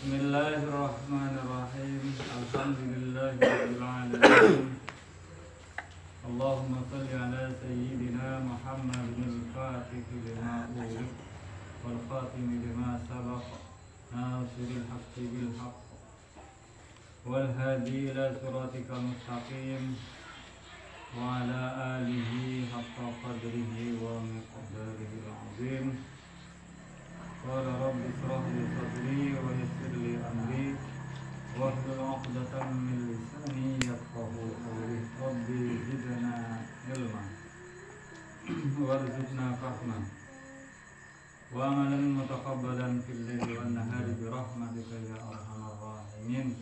Bismillahirrahmanirrahim. Alhamdulillahirabbil alamin. Allahumma shalli ala sayyidina Muhammadin al-Fatih lima ughliq wal khatim lima sabaq nasiril haqqi bil haqq wal hadi ila siratikal mustaqim wa ala alihi haqqa qadrihi wa miqdarihi al-azim. Qala rabbi ishrah li sadri wa yassir li amri wahlul 'uqdatam min lisani yafqahu qawli. Rabbi zidna ilma warzuqna fahma wa amalan mutaqabbalan fil laili wan nahari bi rahmatika ya arhamar rahimin.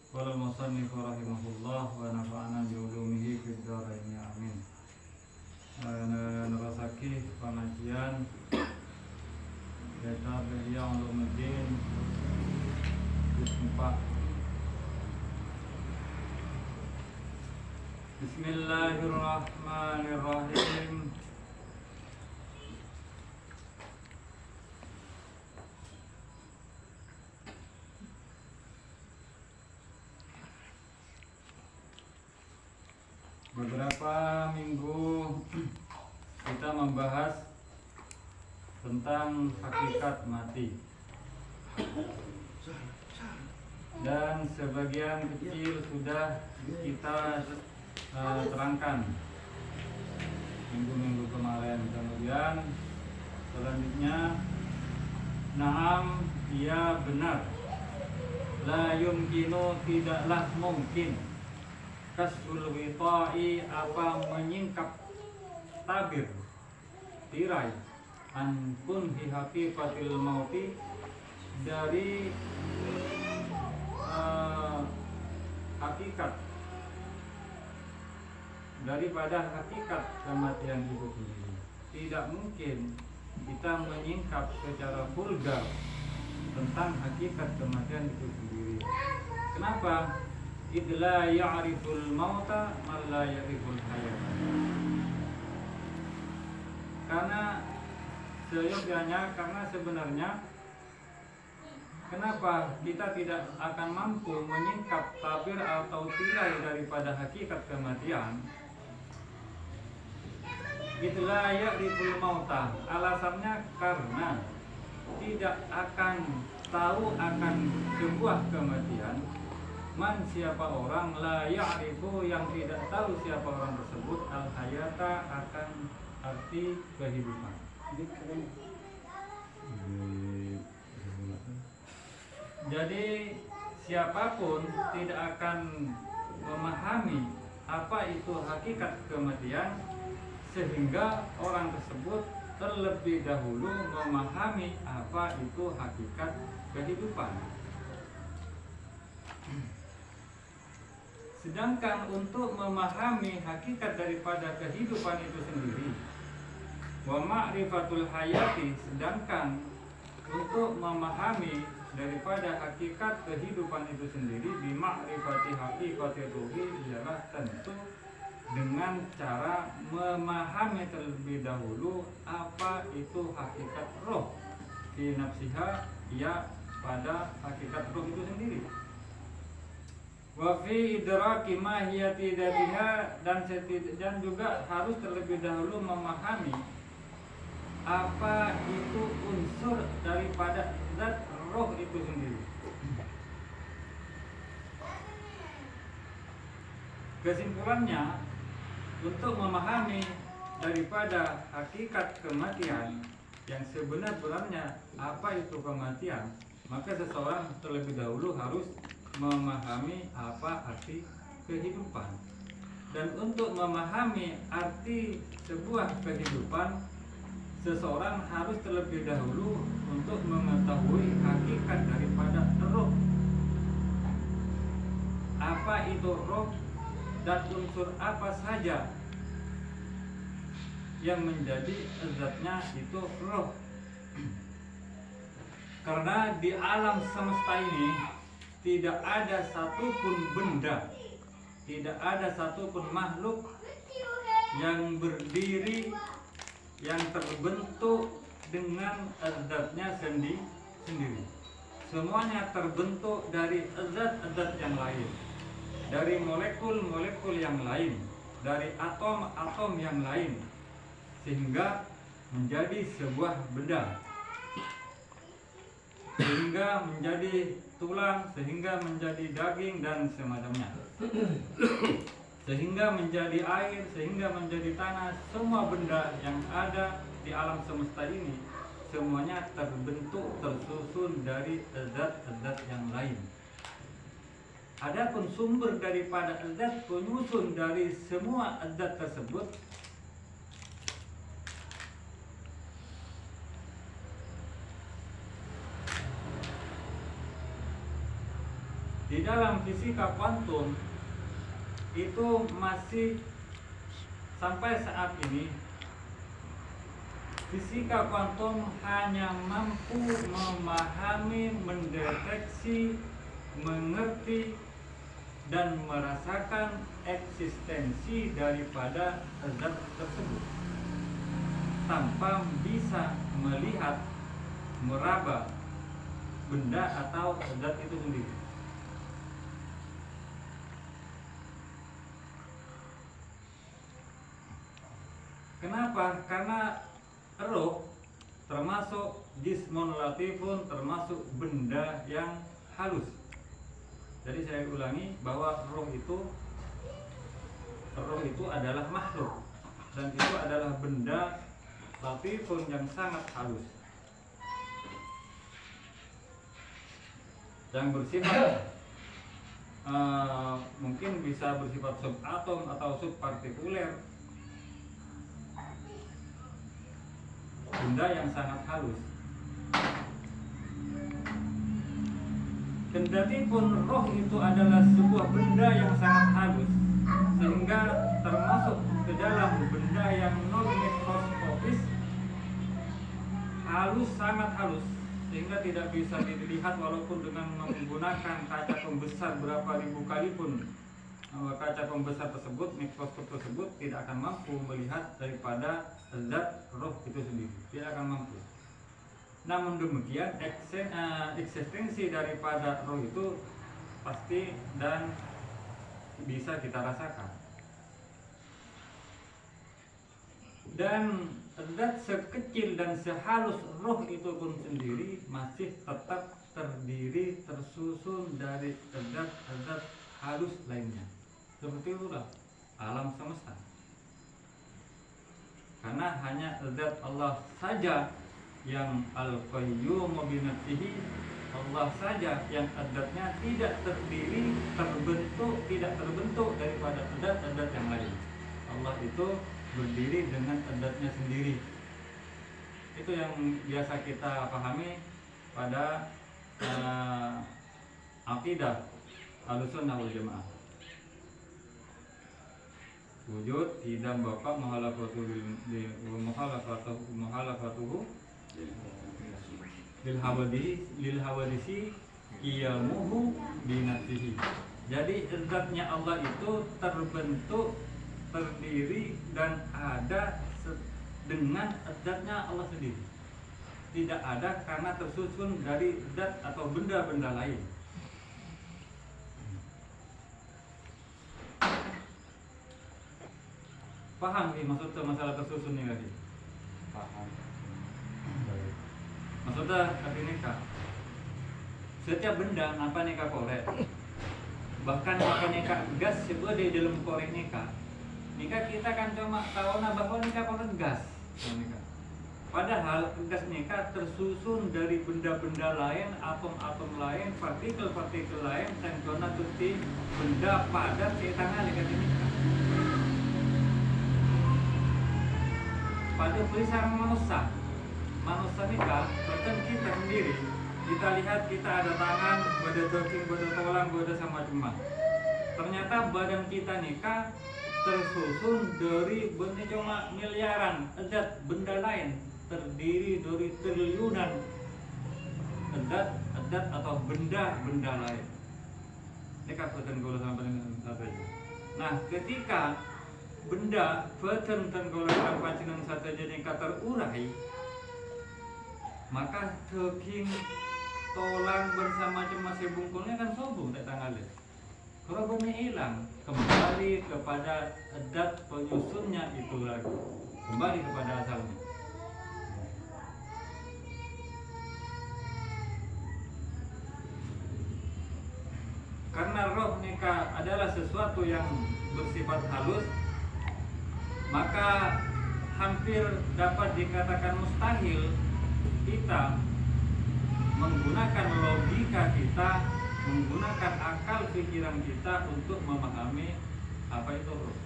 Qala al-musannif rahimahullah wa nafa'ana bi ulumihi fid dharain amin. Nerasake pengajian Kitab Ihya Ulumuddin juz 4. Bismillahirrahmanirrahim. Beberapa minggu kita membahas tentang hakikat mati, dan sebagian kecil sudah kita terangkan minggu-minggu kemarin. Kemudian selanjutnya, na'am, ia benar, la yumkinu, tidaklah mungkin, kasful wita'i, apa menyingkap tabir, tirai, an kunhi haqiqatil mauti, dari hakikat, daripada hakikat kematian itu sendiri. Tidak mungkin kita menyingkap secara vulgar tentang hakikat kematian itu sendiri. Kenapa? Idla ya'riful mauta man la ya'riful hayat. Karena sebenarnya kenapa kita tidak akan mampu menyingkap tabir atau tirai daripada hakikat kematian? Itulah ya'riful mauta. Alasannya karena tidak akan tahu akan sebuah kematian man, siapa orang, la ya'rifu, yang tidak tahu siapa orang tersebut, al hayata, akan arti kehidupan. Jadi siapapun tidak akan memahami apa itu hakikat kematian, sehingga orang tersebut terlebih dahulu memahami apa itu hakikat kehidupan. Sedangkan untuk memahami hakikat daripada kehidupan itu sendiri, wa ma'rifatul hayati, sedangkan untuk memahami daripada hakikat kehidupan itu sendiri, bi ma'rifati haqiqati ruhi, ialah tentu dengan cara memahami terlebih dahulu apa itu hakikat roh, fi nafsiha, ya pada hakikat roh itu sendiri. Wa fi idraki mahiyati dzatiha, dan juga harus terlebih dahulu memahami apa itu unsur daripada zat roh itu sendiri. Kesimpulannya, untuk memahami daripada hakikat kematian yang sebenar-benarnya apa itu kematian, maka seseorang terlebih dahulu harus memahami apa arti kehidupan. Dan untuk memahami arti sebuah kehidupan, seseorang harus terlebih dahulu untuk mengetahui hakikat daripada roh. Apa itu roh dan unsur apa saja yang menjadi zatnya itu roh. Karena di alam semesta ini tidak ada satupun benda, tidak ada satupun makhluk yang berdiri, yang terbentuk dengan zatnya sendiri. semuanya terbentuk dari zat-zat yang lain, dari molekul-molekul yang lain, dari atom-atom yang lain, sehingga menjadi sebuah benda, sehingga menjadi tulang, sehingga menjadi daging dan semacamnya, sehingga menjadi air, sehingga menjadi tanah. Semua benda yang ada di alam semesta ini semuanya terbentuk, tersusun dari zat-zat yang lain. Adapun sumber daripada zat penyusun dari semua zat tersebut di dalam fisika kuantum itu masih sampai saat ini fisika kuantum hanya mampu memahami, mendeteksi, mengerti dan merasakan eksistensi daripada zat tersebut tanpa bisa melihat, meraba benda atau zat itu sendiri. Kenapa? Karena roh termasuk jismun latifun, termasuk benda yang halus. Jadi saya ulangi bahwa roh itu adalah makhluk, dan itu adalah benda latifun yang sangat halus, yang bersifat mungkin bisa bersifat subatom atau subpartikuler, benda yang sangat halus. Kendati pun roh itu adalah sebuah benda yang sangat halus, sehingga termasuk ke dalam benda yang non mikroskopis, halus, sangat halus, sehingga tidak bisa dilihat walaupun dengan menggunakan kaca pembesar berapa ribu kali pun kaca pembesar tersebut, mikroskop tersebut tidak akan mampu melihat daripada zat roh itu sendiri, tidak akan mampu. Namun demikian eksistensi daripada roh itu pasti dan bisa kita rasakan. Dan zat sekecil dan sehalus roh itu pun sendiri masih tetap terdiri, tersusun dari zat-zat halus lainnya. Seperti itulah alam semesta. Karena hanya zat Allah saja yang al-qayyum binafsihi, Allah saja yang zatnya tidak terdiri, tidak terbentuk daripada zat-zat yang lain. Allah itu berdiri dengan zatnya sendiri. Itu yang biasa kita pahami pada akidah Ahlussunnah wal Jamaah. Wujud tidak bapak muhalafatuhu lil hawadisi qiyamuhu binafsihi. Jadi zatnya Allah itu terbentuk, terdiri dan ada dengan zatnya Allah sendiri. Tidak ada karena tersusun dari zat atau benda-benda lain. Paham nih maksudnya masalah tersusun nih lagi? Paham. Maksudnya artinya setiap benda apa neka korek, bahkan apa neka gas sebuah di dalam korek neka kita kan cuma tahu bahwa neka korek gas. Padahal gas neka tersusun dari benda-benda lain, atom-atom lain, partikel-partikel lain, sengkona tuti benda padat cetangan neka neka. Pada tulisan manusia nikah, bahkan kita sendiri, kita lihat kita ada tangan, ada kaki, ada tulang, ada sama cuma. Ternyata badan kita nikah tersusun dari benda cuma miliaran zat benda lain, terdiri dari triliunan zat atau benda lain. Nikah badan gula sama dengan satu. Nah, ketika benda badan dan golongan pancingan satu jenis terurai, maka saking tolang bersama masih bungkulnya kan sombong tak tanggalnya. Kalau benih hilang, kembali kepada adat penyusunnya itu lagi, kembali kepada asalnya. Karena roh nikah adalah sesuatu yang bersifat halus, maka hampir dapat dikatakan mustahil kita menggunakan logika kita, menggunakan akal pikiran kita untuk memahami apa itu roh.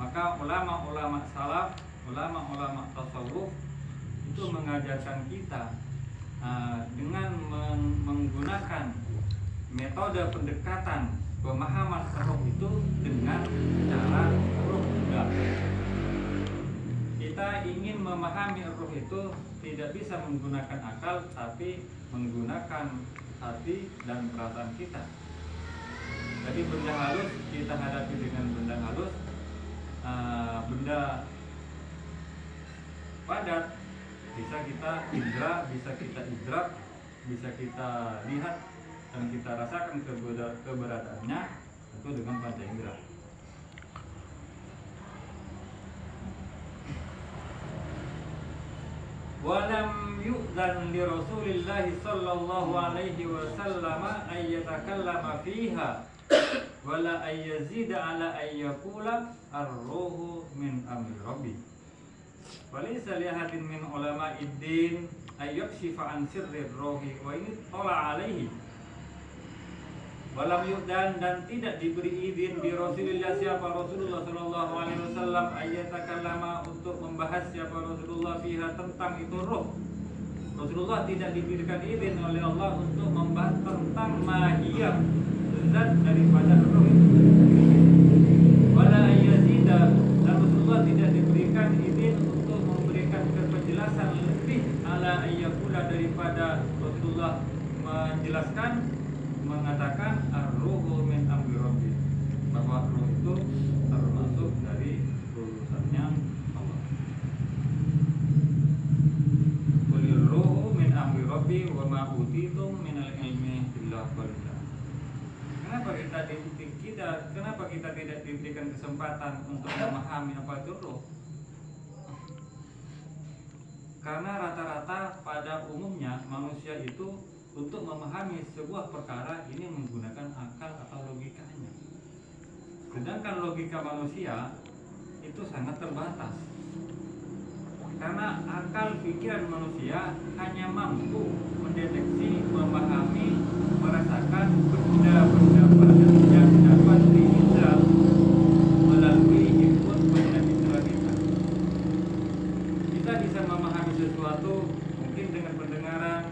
Maka ulama-ulama salaf, ulama-ulama tasawuf itu mengajarkan kita dengan menggunakan metode pendekatan pemahaman roh itu dengan cara roh juga. Kita ingin memahami roh itu tidak bisa menggunakan akal, tapi menggunakan hati dan perasaan kita. Jadi benda halus kita hadapi dengan benda halus, benda padat bisa kita indra, bisa kita idrak, bisa kita lihat dan kita rasakan keberadaannya itu dengan panca indera. Walam yu'zan li Rasulillah sallallahu alaihi wasallam ay yatakallama fiha wala ay yazida ala ay yaqula ar-ruhu min amri rabbi. Walaysa li ahadin min ulama'id din ay yakshifa an sirri ar-ruhi wa in tala alaihi. Walam yu'dan dan tidak diberi izin di Rasulullah siapa Rasulullah sallallahu alaihi wasallam ayatakallama untuk membahas siapa Rasulullah fiha tentang itu roh. Rasulullah tidak diberikan izin oleh Allah untuk membahas tentang mahiyah zat daripada roh itu. Wala yazida dan Rasulullah tidak diberikan izin untuk memberikan penjelasan lebih ala ayyakula daripada Rasulullah menjelaskan mengatakan ar-ruhu min amri rabbi, bahwa roh itu termasuk dari urusannya Allah. Qulir ruhu min amri rabbi wa ma utitum minal ilmi illa qalila. Kenapa kita tidak diberikan kesempatan untuk memahami apa itu roh? Karena rata-rata pada umumnya manusia itu untuk memahami sebuah perkara ini menggunakan akal atau logikanya. Sedangkan logika manusia itu sangat terbatas. Karena akal pikiran manusia hanya mampu mendeteksi, memahami, merasakan benda-benda yang dapat diindra melalui input benda indera kita. Kita bisa memahami sesuatu mungkin dengan pendengaran,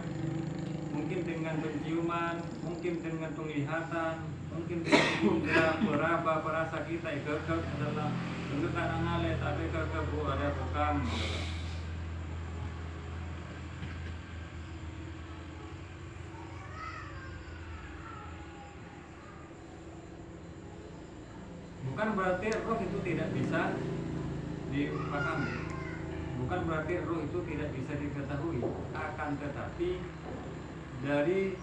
mungkin dengan penciuman, mungkin dengan penglihatan, mungkin dengan indera peraba perasa kita. Ikut adalah bentukan angale tapi kebu ada bukan. Bukan berarti roh itu tidak bisa dipahami, bukan berarti roh itu tidak bisa diketahui, akan tetapi dari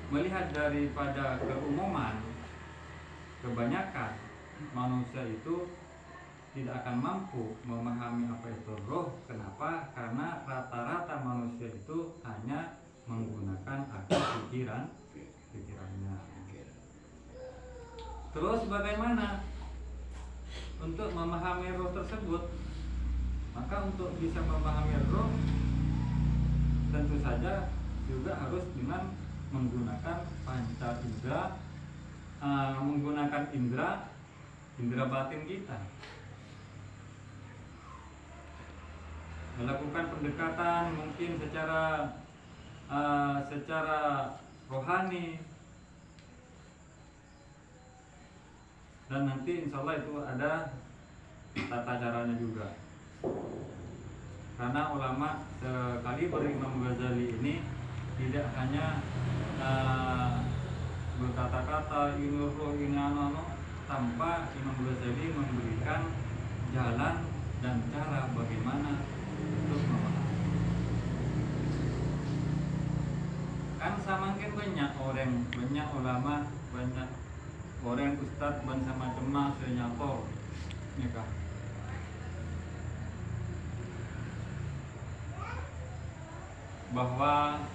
melihat daripada keumuman, kebanyakan manusia itu tidak akan mampu memahami apa itu roh. Kenapa? Karena rata-rata manusia itu hanya menggunakan akal pikirannya. Terus bagaimana untuk memahami roh tersebut? Maka untuk bisa memahami roh tentu saja juga harus dengan menggunakan panca indera, menggunakan indera batin kita, melakukan pendekatan mungkin secara rohani, dan nanti insya Allah itu ada tata caranya juga. Karena ulama sekali Imam Ghazali ini tidak hanya berkata-kata ini roh ini ano, tanpa Imam Ghazali memberikan jalan dan cara bagaimana untuk memahami. samakin banyak ulama, banyak orang ustadz bangsa macam senyator nikah. Bahwa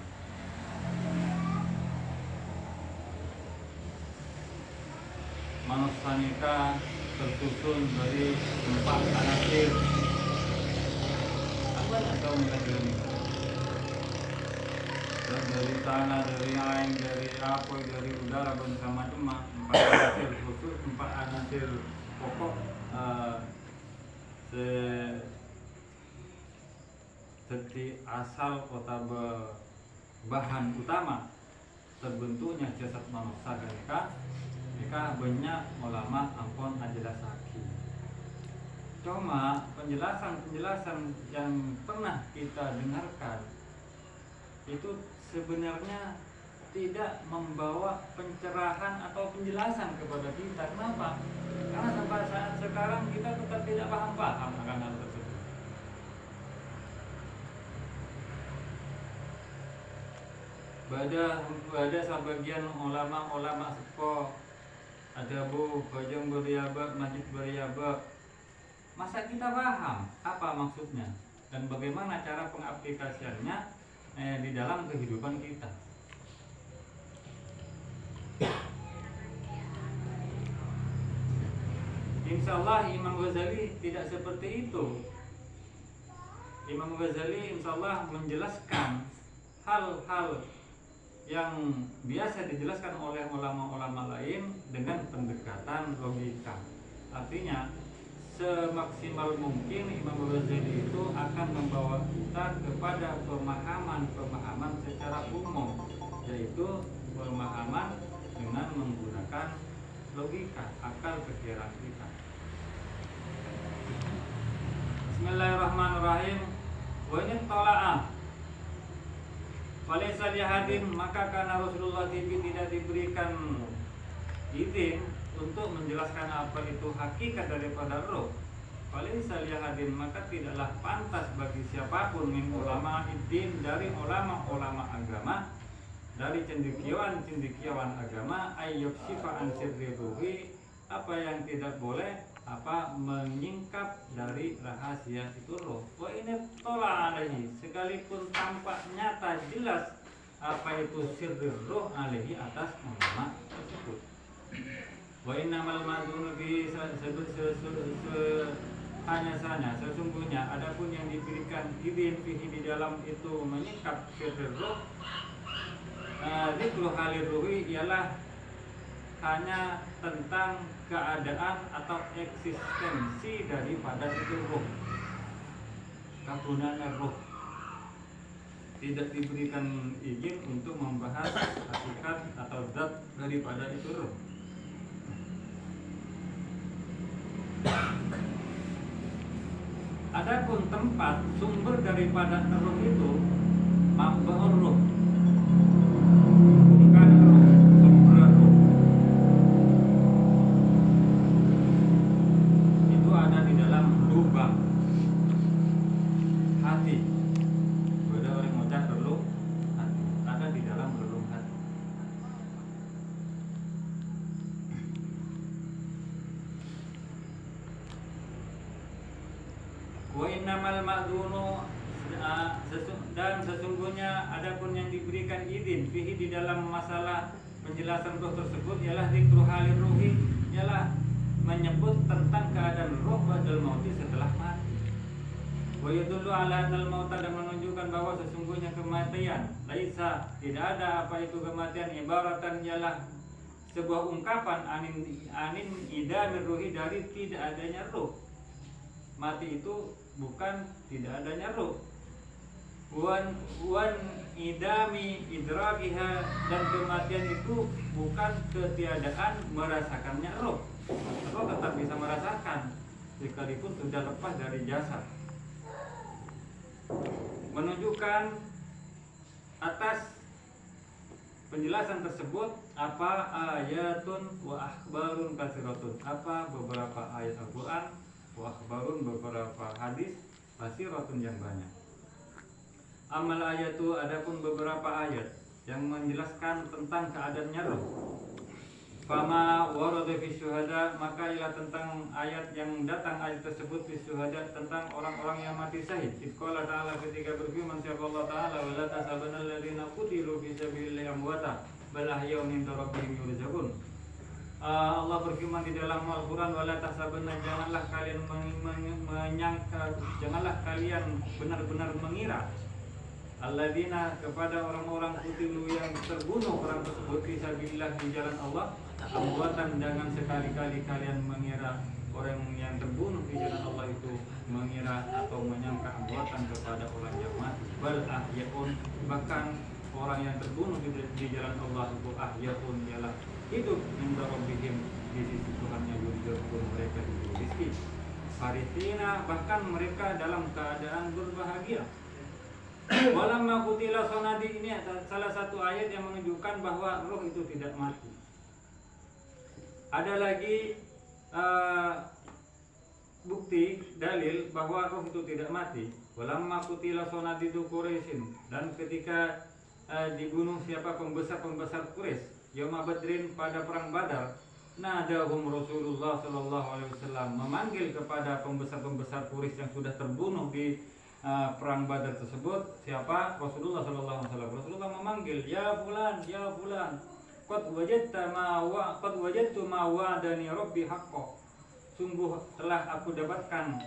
manusia nikah tersusun dari 4 anasir. Apa yang tahu nikah? Dari tanah, dari air, dari apa, dari udara, bangsa macam 4 anasir khusus, 4 anasir pokok seperti asal kota bahan utama terbentuknya jasad manusia nikah banyak ulama ampun ajelas haki. Cuma penjelasan yang pernah kita dengarkan itu sebenarnya tidak membawa pencerahan atau penjelasan kepada kita. Kenapa? Karena sampai saat sekarang kita tetap tidak paham akan hal tersebut. Ada sebagian ulama sepuh, ada bu bojong beriaba, majid beriaba. Masa kita paham apa maksudnya dan bagaimana cara pengaplikasiannya di dalam kehidupan kita? Insya Allah Imam Ghazali tidak seperti itu. Imam Ghazali insya Allah menjelaskan hal-hal yang biasa dijelaskan oleh ulama-ulama lain dengan pendekatan logika. Artinya semaksimal mungkin Imam Ghazali itu akan membawa kita kepada pemahaman secara umum, yaitu pemahaman dengan menggunakan logika, akal pikiran kita. Bismillahirrahmanirrahim. Wa in tala'ah falaysa lihadin, maka karena Rasulullah tidak diberikan izin untuk menjelaskan apa itu hakikat daripada roh, falaysa lihadin, maka tidaklah pantas bagi siapapun min ulama iddin, dari ulama-ulama agama, dari cendekiawan agama, ayyub sifa'an sirri ruhi, apa yang tidak boleh menyingkap dari rahasia itu roh. Wa ini tola alaihi, sekalipun tampak nyata jelas apa itu sirri roh alaihi, atas ulama tersebut. Wa innamal madunu bi hanya sesungguhnya adapun yang diberikan izin fihi di dalam itu menyingkap sirri roh, dzikru halir ruhi, ialah hanya tentang keadaan atau eksistensi daripada itu roh, kegunaan roh. Tidak diberikan izin untuk membahas hakikat atau zat daripada itu roh. Adapun tempat sumber daripada roh itu mab'ur roh, bukan roh, sumber roh. Itu ada di dalam lubang hati. Ada orang ngucap relung hati, ada di dalam relung hati. Wa innamal ma'dunu, dan sesungguhnya adapun yang diberikan izin fihi di dalam masalah penjelasan roh tersebut ialah dzikru halir ruhi, ialah menyebut tentang keadaan roh ba'dal mauti, setelah mati. Wa yadullu ala anal mauta, dan menunjukkan bahwa sesungguhnya kematian laisa, tidak ada apa itu kematian, ibaratan ialah sebuah ungkapan anin idamir ruhi, dari tidak adanya roh. Mati itu bukan tidak adanya roh. Wan idami idrakiha, dan kematian itu bukan ketiadaan merasakannya roh. Roh tetap bisa merasakan sekalipun sudah lepas dari jasad. Menunjukkan atas penjelasan tersebut apa ayatun wa akhbarun katsiratun, apa beberapa ayat Al-Qur'an, wa akhbarun beberapa hadis, katsiratun yang banyak. Amal ayatu, adapun beberapa ayat, yang menjelaskan tentang keadaannya roh. Fama warada fi syuhada, maka ialah tentang ayat yang datang ayat tersebut fi syuhada tentang orang-orang yang mati syahid. Qala ta'ala, ketika berfirman siapa Allah Ta'ala, wala tasabanal ladzina qutilu fi sabilillahi amwata bal ahya'un 'inda rabbihim yurzaqun. Allah berfirman di dalam Al-Qur'an, wala tasabanna, janganlah kalian menyangka, janganlah kalian benar-benar mengira alladzina, kepada orang-orang qutilu yang terbunuh orang tersebut fi sabilillah, di jalan Allah, amwatan, jangan sekali-kali kalian mengira orang yang terbunuh di jalan Allah itu mengira atau menyangka amwatan kepada orang yang mati. Bal ahya'un, bahkan orang yang terbunuh di jalan Allah itu ahya'un, ialah hidup inda rabbihim, di sisi Tuhannya, yurzaqun, mereka diberi rezeki. Farihina, bahkan mereka dalam keadaan berbahagia. Walamma qutila sonadi, ini salah satu ayat yang menunjukkan bahwa roh itu tidak mati. Ada lagi bukti dalil bahwa roh itu tidak mati. Walamma qutila sonadi du Quraisyin, dan ketika dibunuh siapa pembesar Quraisy, Yauma Badrin, pada perang Badar, nadahum Rasulullah sallallahu alaihi wasallam, memanggil kepada pembesar Quraisy yang sudah terbunuh di perang Badar tersebut. Siapa? Rasulullah sallallahu alaihi wasallam. Rasulullah memanggil, ya fulan, qad wajadtu ma wa'adani rabbi haqqan, sungguh telah aku dapatkan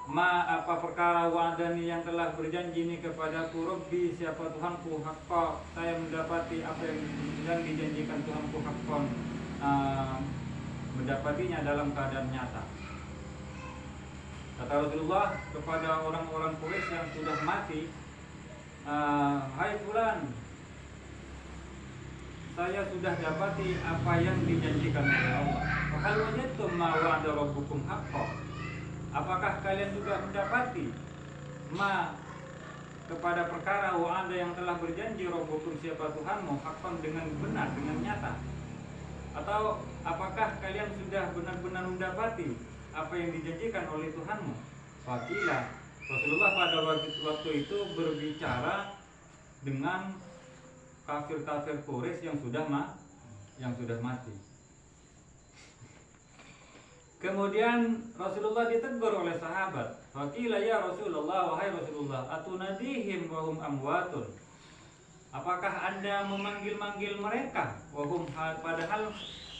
apa perkara wa'adani, yang telah berjanji ini kepadaku, rabbi, siapa Tuhanku, haqqan, saya mendapati apa yang dijanjikan Tuhanku, haqqan, mendapatinya dalam keadaan nyata. Kata Rasulullah kepada orang-orang Quraisy yang sudah mati, hai fulan, saya sudah dapati apa yang dijanjikan oleh Allah. Hal wajadtum ma wa'ada rabbukum haqqan, apakah kalian juga mendapati ma, kepada perkara wa'ada, yang telah berjanji rabbukum, siapa Tuhanmu, haqqan, dengan benar, dengan nyata. Atau apakah kalian sudah benar-benar mendapati apa yang dijanjikan oleh Tuhanmu? Faqila, Rasulullah pada waktu itu berbicara dengan kafir-kafir Quraisy yang sudah mati. Kemudian Rasulullah ditegur oleh sahabat. Faqila, ya Rasulullah, wahai Rasulullah, atunadihim wa hum amwatun, apakah Anda memanggil-manggil mereka, wahum, padahal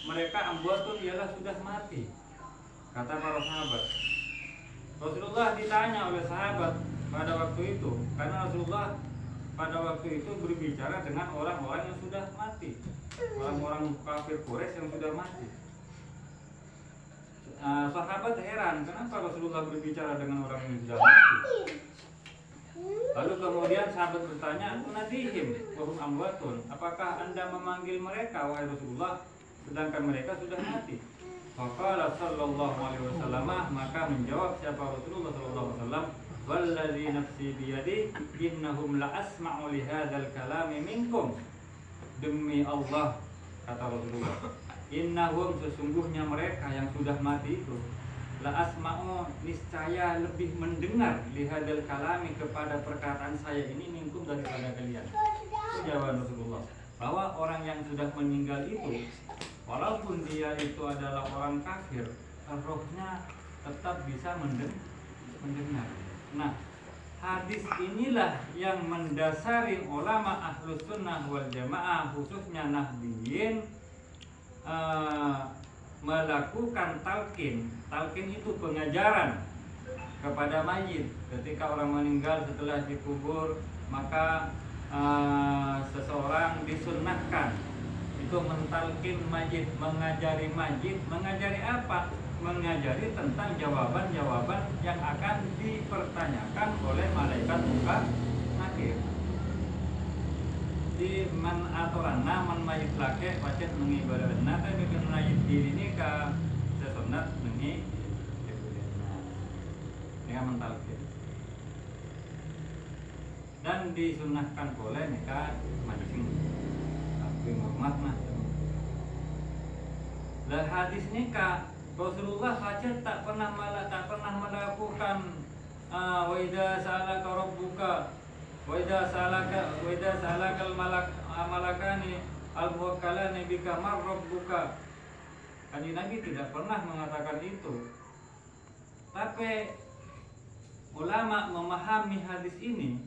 mereka amwatun, ialah sudah mati? Kata para sahabat. Rasulullah ditanya oleh sahabat pada waktu itu, karena Rasulullah pada waktu itu berbicara dengan orang-orang yang sudah mati, orang-orang kafir Quraisy yang sudah mati. Sahabat heran, kenapa Rasulullah berbicara dengan orang yang sudah mati? Lalu kemudian sahabat bertanya, "Tunadihim wa hum amwatun." Apakah Anda memanggil mereka, wahai Rasulullah, sedangkan mereka sudah mati? Faqala sallallahu alaihi wasallam, maka menjawab siapa Rasulullah sallallahu alaihi wasallam, "Wallazi nafsi biyadi, innahum la asma'u li hadzal kalami minkum." Demi Allah, kata Rasulullah, innahum, sesungguhnya mereka yang sudah mati itu, la asma'u, niscaya lebih mendengar, li hadzal kalami, kepada perkataan saya ini, minkum, daripada kalian. Itu jawaban Rasulullah, bahwa orang yang sudah meninggal itu, walaupun dia itu adalah orang kafir, rohnya tetap bisa mendengar. Nah, hadis inilah yang mendasari ulama ahlus sunnah wal jamaah, khususnya Nahdiyin, melakukan talqin. Talqin itu pengajaran kepada mayit. Ketika orang meninggal setelah dikubur, maka seseorang disunnahkan itu mentalkin mayit, mengajari mayit. Mengajari apa? Mengajari tentang jawaban-jawaban yang akan dipertanyakan oleh malaikat munkar nakir. Di man atoranna man mayit lake pacet mengibaratna, tapi kan mayit diri ini ka sesunat mengi dengan mentalkin. Dan disunahkan boleh nikah mancing tapi hormat mah. Lah hadis nikah Rasulullah saja tak pernah melakukan wa idza sa'alaka rabbuka Wa idza salakal malakani al-muwakkalani bika mar rabbuka. Kanjeng Nabi tidak pernah mengatakan itu. Tapi ulama memahami hadis ini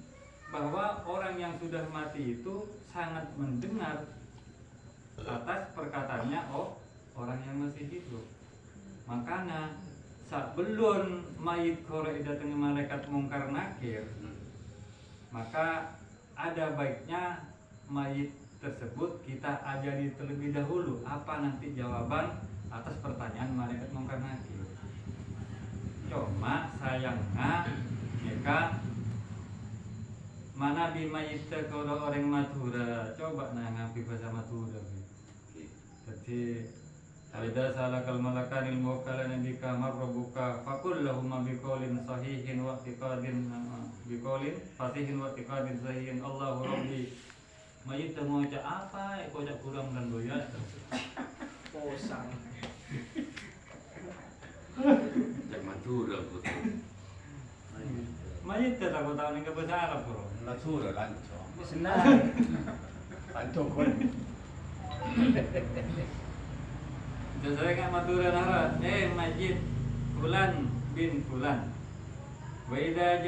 bahwa orang yang sudah mati itu sangat mendengar atas perkataannya orang yang masih hidup. Makanya sebelum mayit korek datang malaikat mungkar nakir, maka ada baiknya mayit tersebut kita ajari terlebih dahulu apa nanti jawaban atas pertanyaan malaikat mungkar nakir. Cuma sayangnya mereka mana mayit kalau orang Madura, coba ngapi bahasa Madura. Jadi Aida salakal malakanil muwakkalana bika marbuka faqul lahum biqaulin sahihin wa i'tiqadin biqaulin fasihin wa i'tiqadin sahihin Allahu rabbi. Mayit mau ucap apa? Ucap kurang dan doyan. Posang. Jak Madura betul. Mayit tak tahu ning bahasa Arab bro. Madura lanco. Senang. Lanco kon. Jadi kan Madura nara, Majid Fulan bin Fulan. Wa idza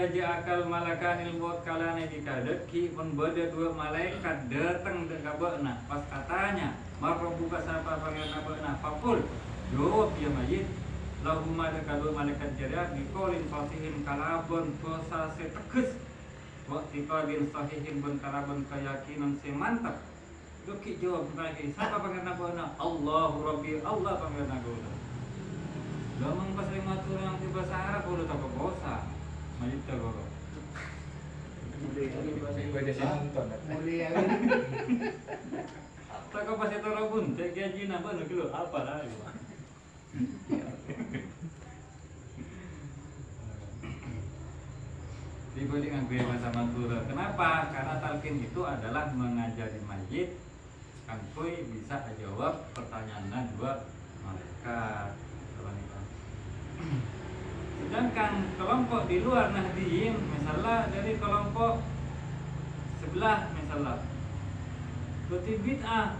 ja'akal malakanil muwakkalani bika deki membeda dua malaikat datang ke kabeuna. Pas katanya, "Marbuka sapa pangeran kabeuna?" Faqul, jawab ya Majid, lahum kadua malaikat jaria biqaulin fasihin kalabun basa seteges. Wa tiqadin sahihin bun kalabun keyakinan semantap. Doki jawab lagi, siapa pangeran kabeuna? Allahu Rabbi, Allah pangeran kabeuna. Lamang pas lima turun yang di bahasa Arab udah tak bosa. Majid tegoro. Mulia. Tak pas itu rabun, cek gaji nambah kilo apa lah itu. Dibalik ngangge bahasa Madura. Kenapa? Karena talqin itu adalah mengajari mayit kangkui bisa jawab pertanyaan dua malaikat. Sedangkan kelompok di luar Nahdiyin, misalnya dari kelompok sebelah misalnya berarti bid'ah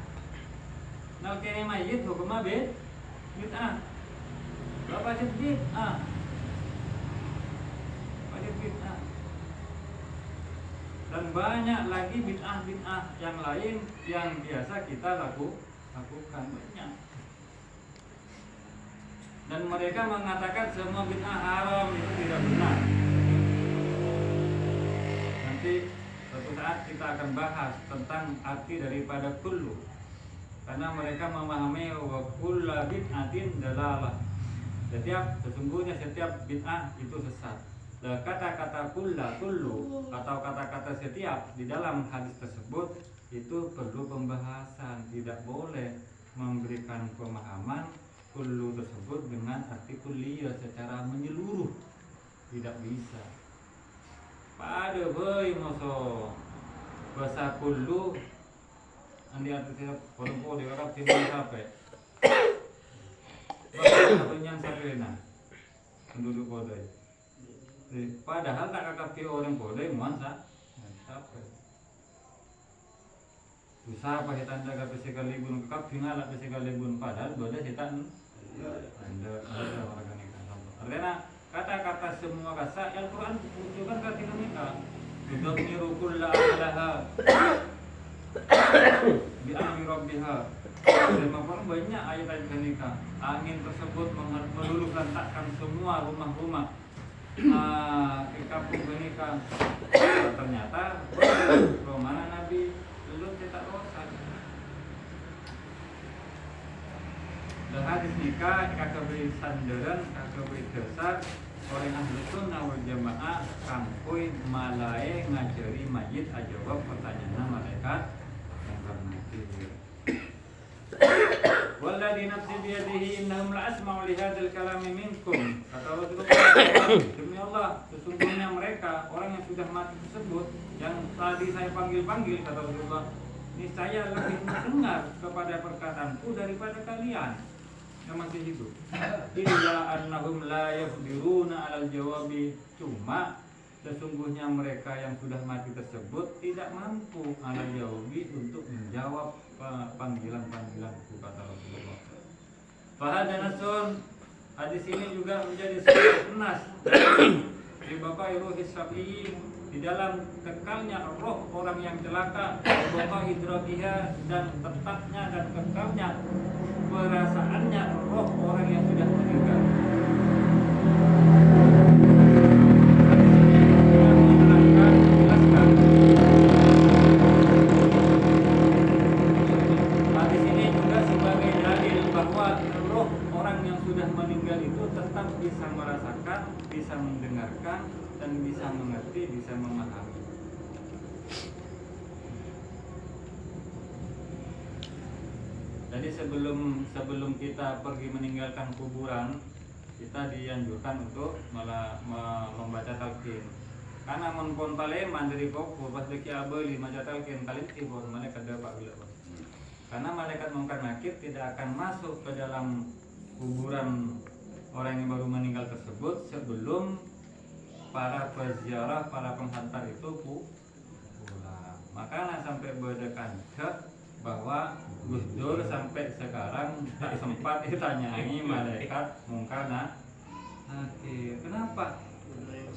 nalkene mayit hukumnya bid'ah berapa aja bid'ah dan banyak lagi bid'ah yang lain yang biasa kita lakukan banyak. Dan mereka mengatakan semua bid'ah haram itu tidak benar. Nanti suatu saat kita akan bahas tentang arti daripada kullu. Karena mereka memahami wa kullu bid'atin dalalah. Sesungguhnya setiap bid'ah itu sesat. Dan kata-kata kullu atau kata-kata setiap di dalam hadis tersebut itu perlu pembahasan. Tidak boleh memberikan pemahaman kullu tersebut dengan arti kulliyah secara menyeluruh, tidak bisa. Pada boy moso bahasa kullu andi arti tidak perlu di Arab tidak sampai. Bahasa yang sampai na penduduk bodai. Padahal tak kakak orang bodai muansa sampai. Usaha pahitan jaga pesekalibun kekap tinggal pesekalibun padahal bodai setan. Karena kata-kata semua kasa Al-Quran menunjukkan ketika mereka tudammiru kulla alaha bi'amri rabbiha. Dan memang banyak ayat-ayat ketika angin tersebut meluluh lantakkan semua rumah-rumah di kampung kenika. Ternyata mana Nabi belum cetak rosak. Hadis nikah kakak beri sandaran, kakak beri dasar orang ahli sunnah wal jamaah kangkui malai ngajari mayit ajawab pertanyaan malaikat yang bermati. Walladzi nafsi biyadihi innahum la asma'u li hadzal kalami minkum. Kata Rasulullah, demi Allah, sesungguhnya mereka orang yang sudah mati tersebut yang tadi saya panggil-panggil, kata Rasulullah, niscaya lebih mendengar kepada perkataanku daripada kalian yang masih hidup. Illa annahum la yaqdiruna 'alal jawabi, cuma sesungguhnya mereka yang sudah mati tersebut tidak mampu ala jawabi untuk menjawab panggilan-panggilanku, kata Rasulullah. Fahada nasun, hadis ini juga menjadi sebuah nas di Bapak Iruhis Syafi'i di dalam kekalnya roh orang yang celaka, bapak hidratiha, dan tetapnya dan kekalnya perasaannya roh orang yang sudah meninggal. Hadis ini juga sebagai dalil bahwa roh orang yang sudah meninggal itu tetap bisa merasakan, bisa mendengarkan, dan bisa mengerti, bisa memahami. Jadi sebelum kita pergi meninggalkan kuburan, kita dianjurkan untuk membaca talqin. Karena menpon paleman dari kubur pas deki abeli maca talqin kali tibur malaikat dapat bila. Karena malaikat mungkar nakir tidak akan masuk ke dalam kuburan orang yang baru meninggal tersebut sebelum para peziarah, para penghantar itu pulang. Makanya sampai berdekan bahwa Gus Dur sampai sekarang tak sempat ditanyai malaikat mungkar nakir. Kenapa?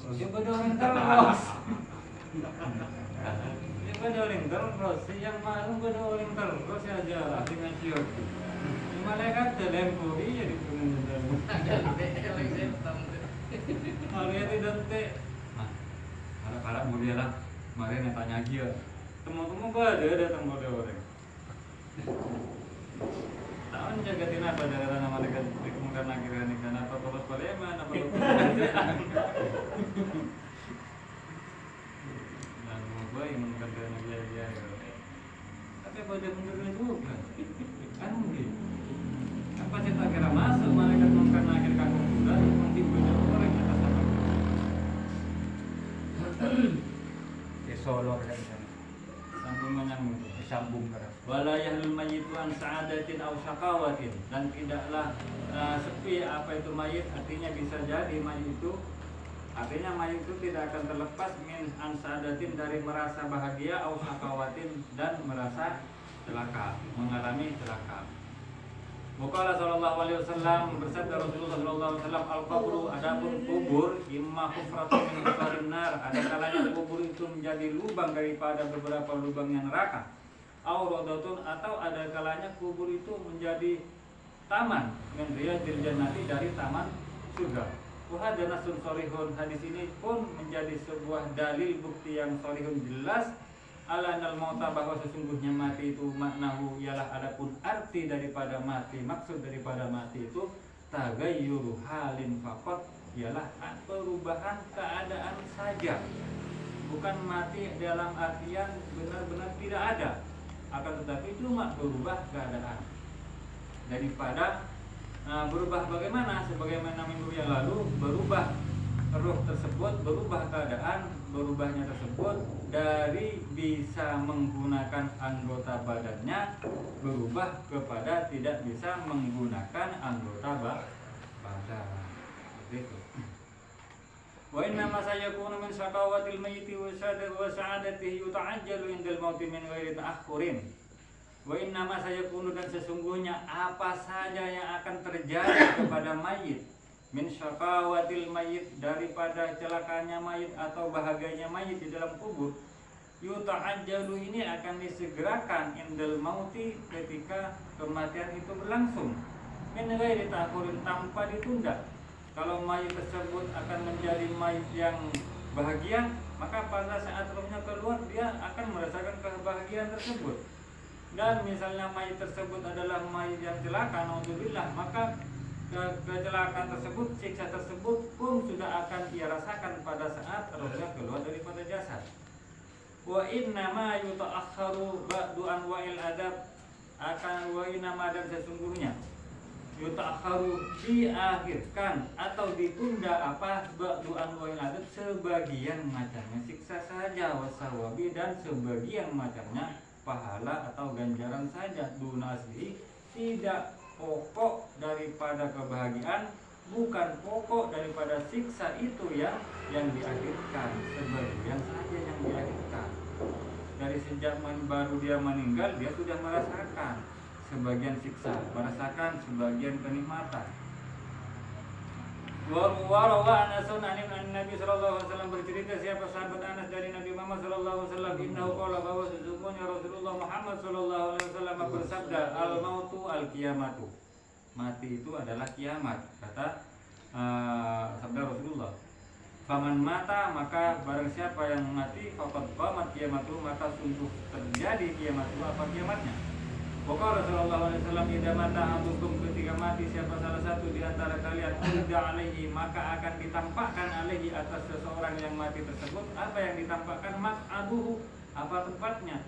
Dia pada orang terus. Dia pada orang terus. Yang malam pada orang terus ya jalan dengan siapa? Malaikat telempo dia di pengunjung. Hari ini dante. Nah, harap mulia lah. Mari nak tanya dia. Temu-temu pada datang pada orang. Tahun jagatin apa jaga nama malaikat dikemukan lagi kan apa polos paleman apa dan mau yang mengatakan dia tapi pada mundur juga kan mungkin apa cerita kira masuk malaikat mengkan akhir kampung sudah nanti banyak orang yang atas sama Di Solo kan sambung menyambung disambung terus. wala yahlul mayyitu an sa'adatin aw syaqawatin, dan tidaklah sepi apa itu mayit, artinya bisa jadi mayit itu tidak akan terlepas min an sa'adatin dari merasa bahagia aw syaqawatin dan merasa celaka, mengalami celaka. Waqala sallallahu alaihi wasallam, bersabda Rasulullah sallallahu alaihi wasallam, al-qabru, adapun kubur, imma hufratun min hufarin nar, ada kalanya kubur itu menjadi lubang daripada beberapa lubangnya neraka, aurodatun, atau ada kalanya kubur itu menjadi taman min riyadil jannati, dari taman surga. Wa hadza nasun sharihun, hadis ini pun menjadi sebuah dalil bukti yang sharihun jelas ala anal mauta, bahwa sesungguhnya mati itu maknahu ialah adapun arti daripada mati, maksud daripada mati itu tagayyuru halin faqat, ialah perubahan keadaan saja, bukan mati dalam artian benar-benar tidak ada, akan tetapi cuma berubah keadaan. Daripada berubah bagaimana, sebagaimana minggu yang lalu, berubah roh tersebut, berubah keadaan, berubahnya tersebut dari bisa menggunakan anggota badannya, berubah kepada tidak bisa menggunakan anggota badan. Begitu. Wa inna ma sayakunu min syaqawatil mayyiti wa sa'adatihi yuta'ajjalu indal mauti min ghairi ta'akhurin. Wa inna ma sayakunu, dan sesungguhnya apa saja yang akan terjadi kepada mayit, min syaqawatil mayyit, daripada celakanya mayit atau bahagianya mayit di dalam kubur, yuta'ajjalu, ini akan disegerakan indal mauti, ketika kematian itu berlangsung, min ghairi ta'akhurin, tanpa ditunda. Kalau mayit tersebut akan menjadi mayit yang bahagia, maka pada saat rohnya keluar dia akan merasakan kebahagiaan tersebut. Dan misalnya mayit tersebut adalah mayit yang celaka, naudzubillah, maka kecelakaan tersebut, siksa tersebut pun sudah akan ia rasakan pada saat rohnya keluar daripada jasad. Wa inna ma yuta'akharu ba'du anwa'il adab, akan wa inna ma, dan sesungguhnya yuta'akharu, diakhirkan atau ditunda apa, ba'du anwa'il adab, sebagian macamnya siksa saja, wasawabi, dan sebagian macamnya pahala atau ganjaran saja, dunasli, tidak pokok daripada kebahagiaan, bukan pokok daripada siksa itu yang diakhirkan, sebagian saja yang diakhirkan. Dari sejak baru dia meninggal, dia sudah merasakan sebagian siksa, merasakan sebagian kenikmatan. Warawa Anasun anim Nabi sallallahu alaihi wasallam, bercerita siapa sahabat Anas dari Nabi Muhammad sallallahu alaihi wasallam, innahu qala, bahwa sesungguhnya Rasulullah Muhammad sallallahu alaihi wasallam bersabda, al mautu al qiyamatu, mati itu adalah kiamat, kata sabda Rasulullah. Faman mata, maka barang siapa yang mati, faqad qamat qiyamatu, maka sungguh terjadi kiamat. Apa kiamatnya? Pokok Rasulullah SAW, idza mata ahadukum, ketika mati siapa salah satu di antara kalian, ulida alaihi, maka akan ditampakkan alaihi, atas seseorang yang mati tersebut. Apa yang ditampakkan? Maq'aduhu, apa tempatnya?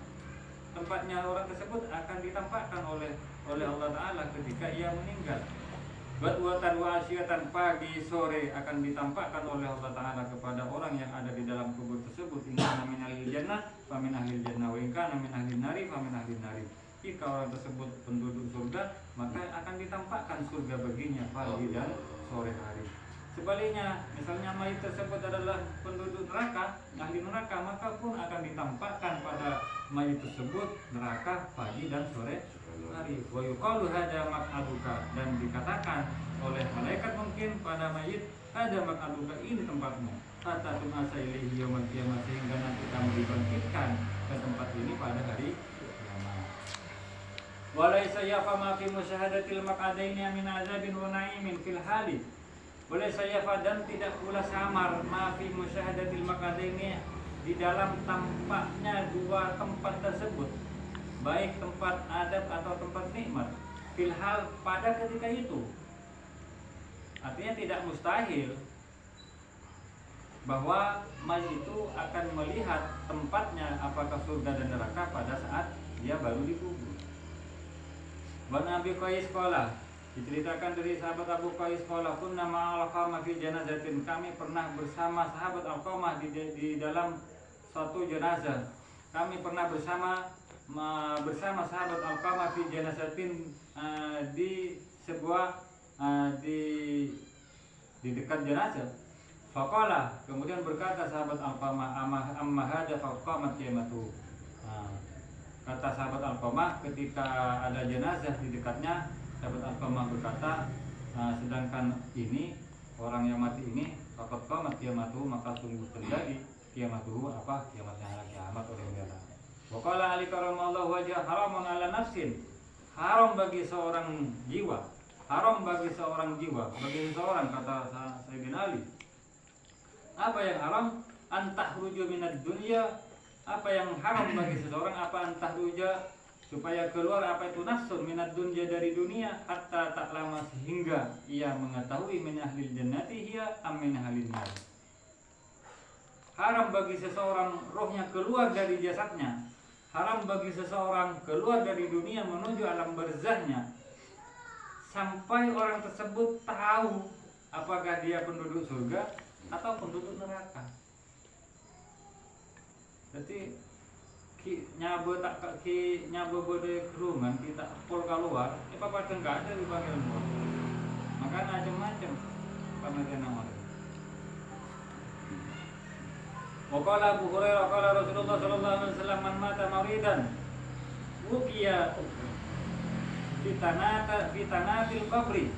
Tempatnya orang tersebut akan ditampakkan oleh Allah Ta'ala ketika ia meninggal. Badwatan wa asyatan, pagi sore akan ditampakkan oleh Allah Ta'ala kepada orang yang ada di dalam kubur tersebut. In kana min ahlil jannah fa min ahlil jannah, wa in kana min ahlin nari fa min ahlin nari. Jika orang tersebut penduduk surga, maka akan ditampakkan surga baginya pagi dan sore hari. Sebaliknya, misalnya mayit tersebut adalah penduduk neraka, ahli neraka, maka pun akan ditampakkan pada mayit tersebut neraka pagi dan sore hari. Wa yuqalu hadza maq'aduka, dan dikatakan oleh malaikat mungkin pada mayit, hadza maq'aduka, ini tempatmu. Hatta tumasa ilaihi yaumil qiyamah, sehingga nanti kamu dibangkitkan ke tempat ini pada hari kiamat. Walaysa yafa ma fi musyahadatil maq'adaini min azabin wa na'imin fil hali. Walaysa yafa, dan tidak pula samar, ma fi musyahadatil maq'adaini, di dalam tampaknya dua tempat tersebut, baik tempat adab atau tempat nikmat, fil hal, pada ketika itu. Artinya tidak mustahil bahwa mayit itu akan melihat tempatnya apakah surga dan neraka pada saat dia baru dikubur. Wan Abi Qais qala, diceritakan dari sahabat Abu Qais qala, kunna ma'al Alqamah fi janazatin, kami pernah bersama sahabat Alqamah di dalam suatu jenazah. Kami pernah bersama sahabat Alqamah fi janazatin, di sebuah di dekat jenazah. Faqala, kemudian berkata sahabat Alqamah, amma hadza faqamat qiyamatu. Kata sahabat Alqamah, ketika ada jenazah di dekatnya, sahabat Alqamah berkata, sedangkan ini orang yang mati ini, faqad qamat qiyamatu, maka sungguh terjadi kiamatuhu, apa kiamatnya, kiamat oleh Allah. Wa qala ali karamallahu wajha, haramun ala nafsin, haram bagi seorang jiwa, haram bagi seorang jiwa, bagi seseorang, kata Sayyidina Ali. Apa yang haram? Antahruju minad dunya, apa yang haram bagi seseorang, apa antahruja, supaya keluar apa itu nafsun minad dunya, dari dunia, hatta tak lama, sehingga ia mengetahui min ahlil jannati hiya am min ahlin nar. Haram bagi seseorang rohnya keluar dari jasadnya, haram bagi seseorang keluar dari dunia menuju alam barzahnya, sampai orang tersebut tahu apakah dia penduduk surga atau penduduk neraka. Jadi nyabo bode kerungan kita pol keluar, apa enggak ada di bagian luar. Maka macam-macam pemikiran orang. Waqala Abu Hurairah qala Rasulullah sallallahu alaihi wasallam, man mata maridan wuqiya fitanatil qabri.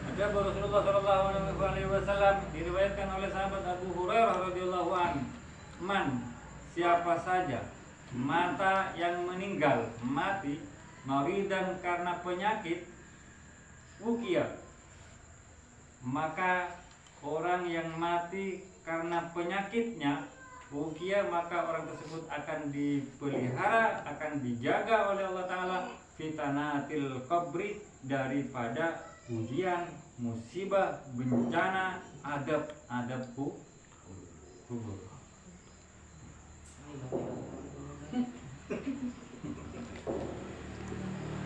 Ada Rasulullah sallallahu alaihi wasallam, diriwayatkan oleh sahabat Abu Hurairah radhiyallahu anhu, man, siapa saja mata yang meninggal, mati maridan karena penyakit, wuqiya, maka orang yang mati karena penyakitnya, wuqiya, maka orang tersebut akan dipelihara, akan dijaga oleh Allah Ta'ala, fitanatil qabri, daripada ujian, musibah, bencana, adab kubur.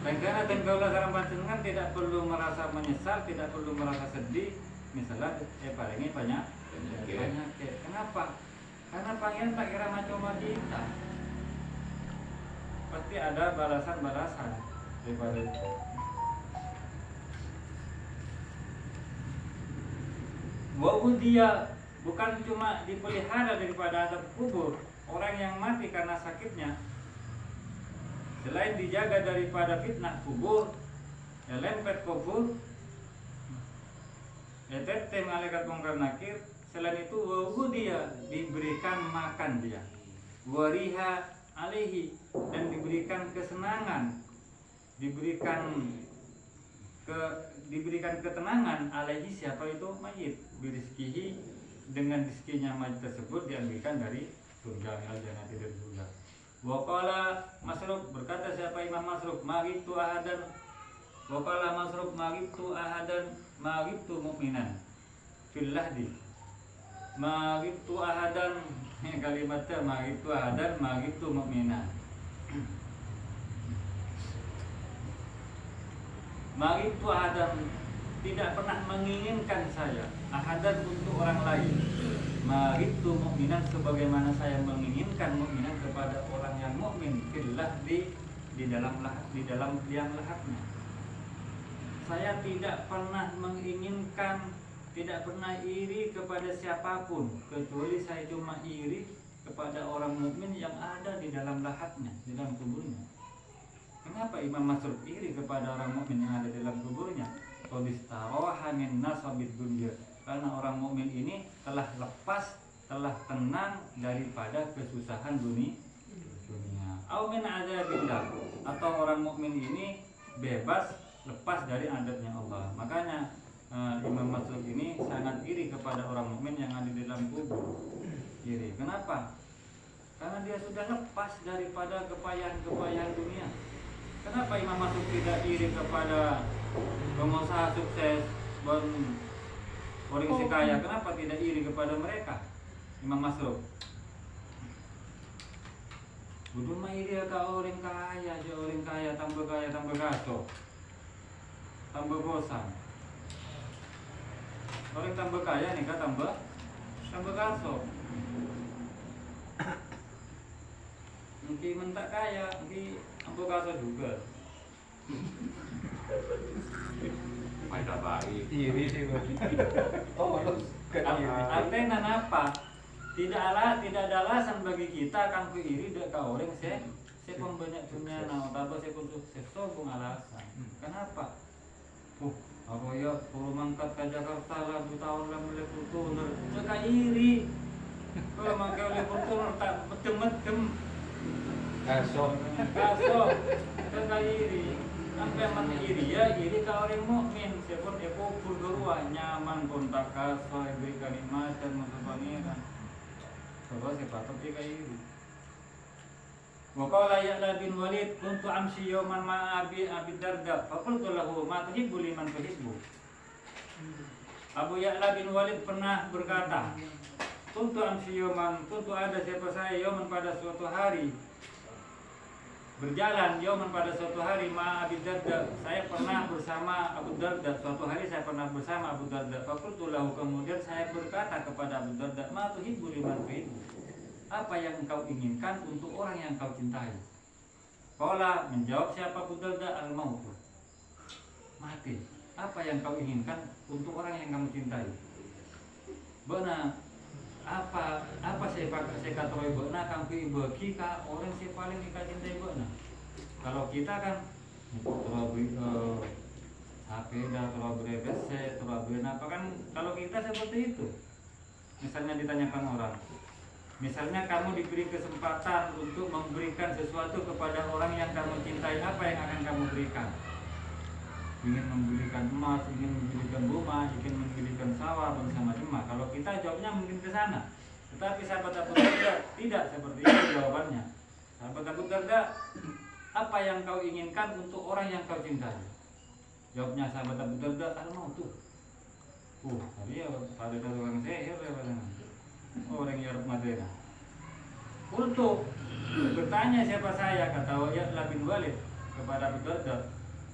Karena tenggelam dalam panjenengan tidak perlu merasa menyesal, tidak perlu merasa sedih. Misalnya, palingnya banyak. Kenapa? Karena pangeran tak kira macam kita. Pasti ada balasan-balasan daripada itu. Dia bukan cuma dipelihara daripada azab kubur. Orang yang mati karena sakitnya, selain dijaga daripada fitnah kubur, ya lempet kubur, ya tete malaikat mungkar nakir. Selain itu dia diberikan makan dia, wariha alaihi, dan diberikan kesenangan, diberikan ketenangan alaihi, siapa itu mayit, birizkihi, dengan rizkinya mayit tersebut diambilkan dari surga, al-jannati, dari surga. Wa qala Masruq, berkata siapa Imam Masruq, maghibtu ahadan, wa qala Masruq maghibtu ahadan maghibtu mu'minan fillahdi. Maghibtu ahadan, kalimatnya maghibtu ahadan maghibtu mu'minan. Maghibtu ahadan, tidak pernah menginginkan saya, ahadan untuk orang lain. Maghibtu mu'minan, sebagaimana saya menginginkan mu'minan kepada orang yang mukmin, fillah, di dalam liang lahatnya. Saya tidak pernah menginginkan, tidak pernah iri kepada siapapun, kecuali saya cuma iri kepada orang mukmin yang ada di dalam lahatnya, di dalam kuburnya. Kenapa Imam Masruq iri kepada orang mukmin yang ada di dalam kuburnya? Qabistaroha min nasabid dunya, karena orang mukmin ini telah lepas, telah tenang daripada kesusahan dunia. Au min adzabillah, atau orang mukmin ini bebas, lepas dari adabnya Allah. Makanya Imam Masruq ini sangat iri kepada orang mukmin yang ada di dalam kubur. Iri. Kenapa? Karena dia sudah lepas daripada kepayahan-kepayahan dunia. Kenapa Imam Masruq tidak iri kepada pengusaha sukses, orang si kaya? Kenapa tidak iri kepada mereka? Imam Masruq Budu mah iri ke orang kaya, aja orang kaya tambah gaso, tambah bosan. Orang tambah kaya nih kan tambah gaso. Mungkin mentak kaya, mungkin tambah gaso juga. Faedah baik. Iri sih gua. Oh, Artinya apa? Tidak ada alasan bagi kita kang iri dek ka orang saya pembanyak dunia nah tapi saya sukses sobong alasan. Kenapa? Aku ya puru mangkat ke Jakarta lah 2 tahun lah mulai putur cek iri. Kalau mangkat oleh putur tak medem Kaso cek iri. Sampai mana iri ya iri ka orang mukmin sepun kubur dua nyaman pun tak kaso berikan nikmatan masa pangeran. Terus patut dia kayak ini. Wa qala Ya'la bin Walid kuntu amsi yawman ma Abi Darda fa qultu lahu ma tuhibbu liman tuhibbu. Abu Ya'la bin Walid pernah berkata, kuntu amsi yawman, kuntu ada siapa saya yawman pada suatu hari, berjalan yawman pada suatu hari ma Abi Darda, saya pernah bersama Abu Darda, suatu hari saya pernah bersama Abu Darda. Faqultu lahu, kemudian saya berkata kepada Abu Darda, ma tuhibbu liman tuhibbu, apa yang engkau inginkan untuk orang yang engkau cintai? Qala, menjawab siapa Abu Darda, al-maut, mati. Apa yang engkau inginkan untuk orang yang kamu cintai? Benar. Apa saya kata benar kang bagi ka orang si paling kita cintai benar. Kalau kita kan terlalu sepeda, terlalu berbese, terlalu apa kan? Kalau kita seperti itu, misalnya ditanyakan orang, misalnya kamu diberi kesempatan untuk memberikan sesuatu kepada orang yang kamu cintai, apa yang akan kamu berikan? Ingin memberikan emas, ingin memberikan rumah, ingin memberikan sawah, bersama macam. Kalau kita jawabnya mungkin ke sana. Tetapi sahabat Abu Darda tidak seperti itu jawabannya. Sahabat Abu Darda, apa yang kau inginkan untuk orang yang kau cintai? Jawabnya sahabat Abu Darda, al-maut. Tadi ya pada orang sihir ya pada orang Arab Madinah. Untuk bertanya siapa saya, kata Ya'la bin Walid kepada Abu Darda,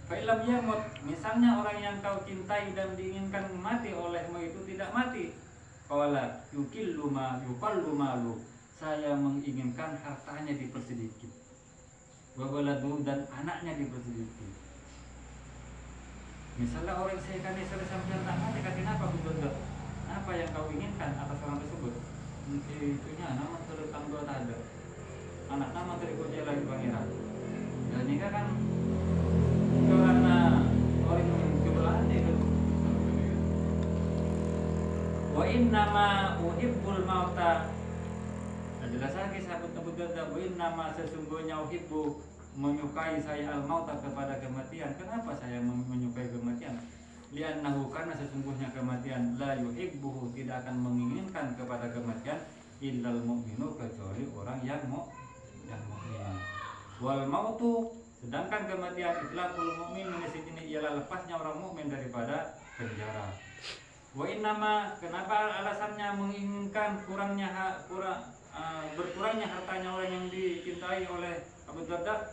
fa'ilam yamut, misalnya orang yang kau cintai dan diinginkan mati olehmu itu tidak mati. Qala yukillu malu, saya menginginkan hartanya dipersedikit, wa waladu, dan anaknya dipersedikit. Misalnya orang saya kan sampai tak mati, kenapa Abu Darda? apa yang kau inginkan atas orang tersebut? Itunya nama terutang dua ada. Anak nama terikutnya lagi pangeran. Dan nikah kan karena orang kebelaan itu. Wa innama uhibbul mauta. Jelas lagi sahabat Abu Darda, wa innama sesungguhnya uhibbu menyukai saya al-mauta kepada kematian. Kenapa saya menyukai kematian? Li'annahu karena sesungguhnya kematian la yuhibbuhu tidak akan menginginkan kepada kematian illal mu'minu kecuali orang yang mukmin. Wal mautu sedangkan kematian itlaqul mu'min di sini ialah lepasnya orang mukmin daripada penjara. Wa innama kenapa alasannya menginginkan berkurangnya hartanya orang yang dicintai oleh Abu Darda?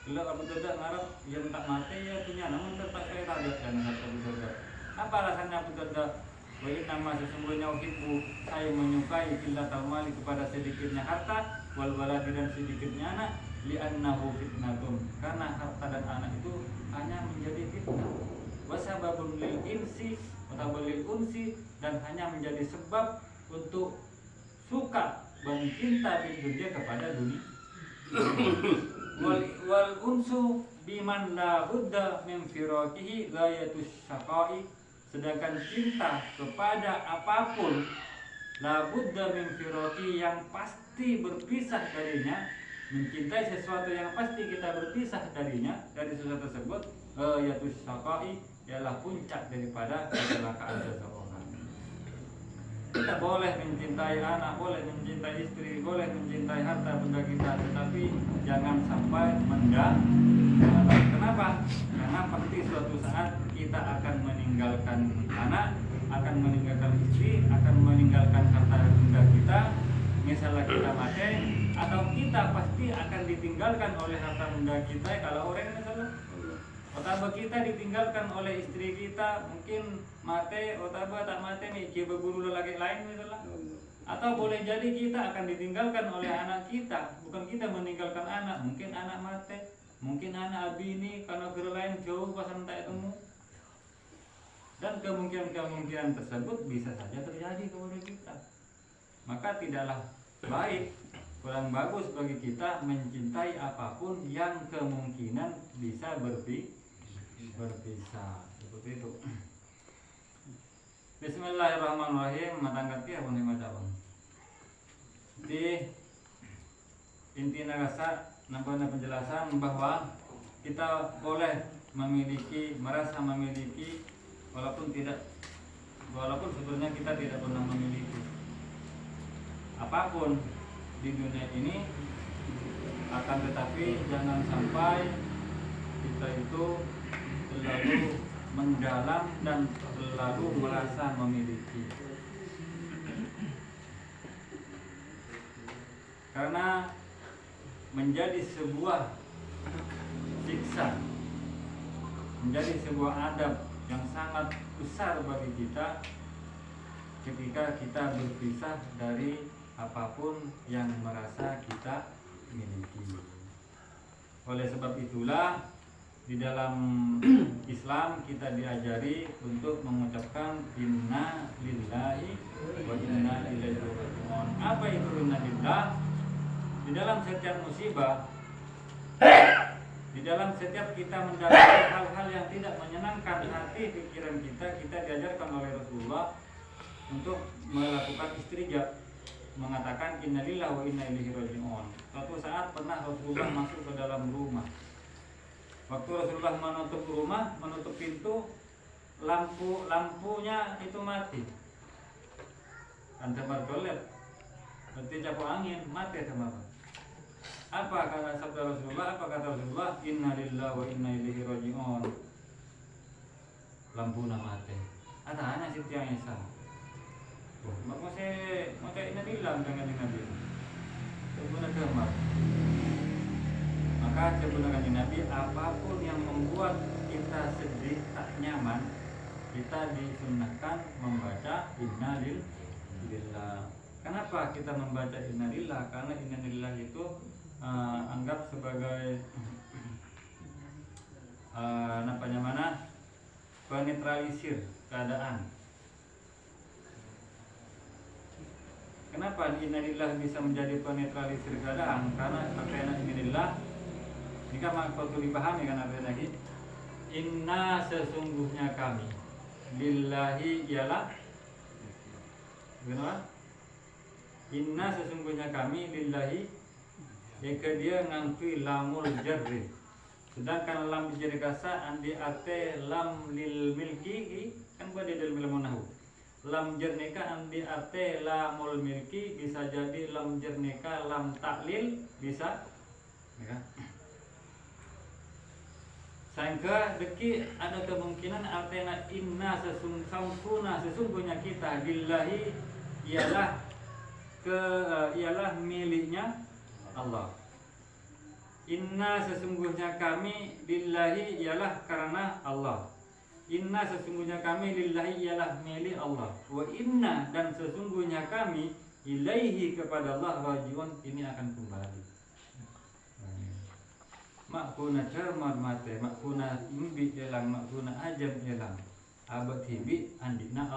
Bila Abu Darda ngarep yang tak mati ya punya namun tetap saya tadat dan Abu Darda. Apa alasannya Abu Darda? Wa innama sesungguhnya uhibbu saya menyukai qillatal mali kepada sedikitnya harta wal waladi dan sedikitnya anak li'annahu fitnatun karena harta dan anak itu hanya menjadi fitnah. Wasababun lil insi atau lil unsi dan hanya menjadi sebab untuk suka dan cinta dunia kepada dunia. Wal unsu biman la budda min firaqihi ghayatus syaqai sedangkan cinta kepada apapun la budda min firaqi yang pasti berpisah darinya, mencintai sesuatu yang pasti kita berpisah darinya dari sesuatu tersebut ghayatus syaqai ialah puncak daripada kecelakaan seseorang. Kita boleh mencintai anak, boleh mencintai istri, boleh mencintai harta benda kita, tetapi jangan sampai mendalam. Kenapa? Karena pasti suatu saat kita akan meninggalkan anak, akan meninggalkan istri, akan meninggalkan harta benda kita. Misalnya kita mati, atau kita pasti akan ditinggalkan oleh harta benda kita kalau orang misalnya. Otaba kita ditinggalkan oleh istri kita, mungkin mati, otaba tak mati nih, dia berburu lelaki lain misalnya. Atau boleh jadi kita akan ditinggalkan oleh anak kita, bukan kita meninggalkan anak, mungkin anak mati, mungkin anak abini karena gara lain jauh pas entah ketemu. Dan kemungkinan tersebut bisa saja terjadi kepada kita. Maka tidaklah baik, kurang bagus bagi kita mencintai apapun yang kemungkinan bisa berpisah seperti itu. Bismillahirrahmanirrahim. Matangkat ya pun macam. Di intinya rasa nampak penjelasan bahwa kita boleh merasa memiliki walaupun sebenarnya kita tidak pernah memiliki apapun di dunia ini, akan tetapi jangan sampai kita itu terlalu mendalam dan terlalu merasa memiliki, karena menjadi sebuah siksa, menjadi sebuah adab yang sangat besar bagi kita ketika kita berpisah dari apapun yang merasa kita miliki. Oleh sebab itulah di dalam Islam kita diajari untuk mengucapkan inna lillahi wa inna ilaihi raji'un. Apa itu inna lillah? Di dalam setiap musibah, di dalam setiap kita mendapati hal-hal yang tidak menyenangkan hati pikiran kita, kita diajarkan oleh Rasulullah untuk melakukan istirja, mengatakan innalillahi wa inna ilaihi raji'un. Suatu saat pernah Rasulullah masuk ke dalam rumah. Waktu Rasulullah menutup pintu, lampunya itu mati. Kan sembar toilet, berarti campur angin, mati sama. Apa kata sabda Rasulullah? Apa kata Rasulullah? Innalillahi wa inna ilaihi raji'un. Lampunya mati. Ada anak Siti Aisyah. Mau saya innalillah dengan Nabi. Sebenarnya gemar. Maka sebenarnya Nabi, apapun yang membuat kita sedih tak nyaman, kita disunnahkan membaca innalillah. Kenapa kita membaca innalillah? Karena innalillah itu anggap sebagai penetralisir keadaan. Kenapa innalillah bisa menjadi penetralisir keadaan? Karena artinya innalillah jika makna dipahami kan artinya lagi inna sesungguhnya kami lillahi ialah kenapa? Inna sesungguhnya kami lillahi jika dia ngangkui lamul jarri, sedangkan lam dijadi kasa andi arte lam lil milki kan buat di dalam ilmu nahwu. Lam jarnika andi arte lamul milki bisa jadi lam jarnika lam taklil bisa ya kan? Sangka deki ada kemungkinan artinya inna sesungguhnya kita billahi ialah ialah miliknya Allah. Inna sesungguhnya kami lillahi ialah karena Allah. Inna sesungguhnya kami lillahi ialah milik Allah. Wa inna dan sesungguhnya kami ilaihi kepada Allah rajiun ini akan kembali. Makuna cermat mate, makuna imbi elang, makuna ajam elang, abad hibi andina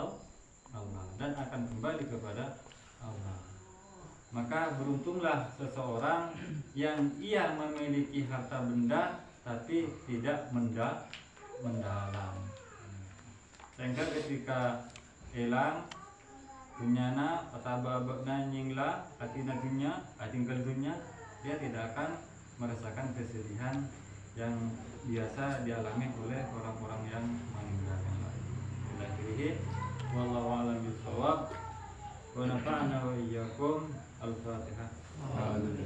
Allah dan akan kembali kepada Allah. Maka beruntunglah seseorang yang ia memiliki harta benda tapi tidak mendalam. Sehingga ketika elang dunyana patababna nyingla atina dunya atingkal dunya, dia tidak akan merasakan kesedihan yang biasa dialami oleh orang-orang yang meninggal yang lain. Billahi wallahu a'lam bishawab. Wa nafa'na wa iyyakum. Al-Fatihah. Amin.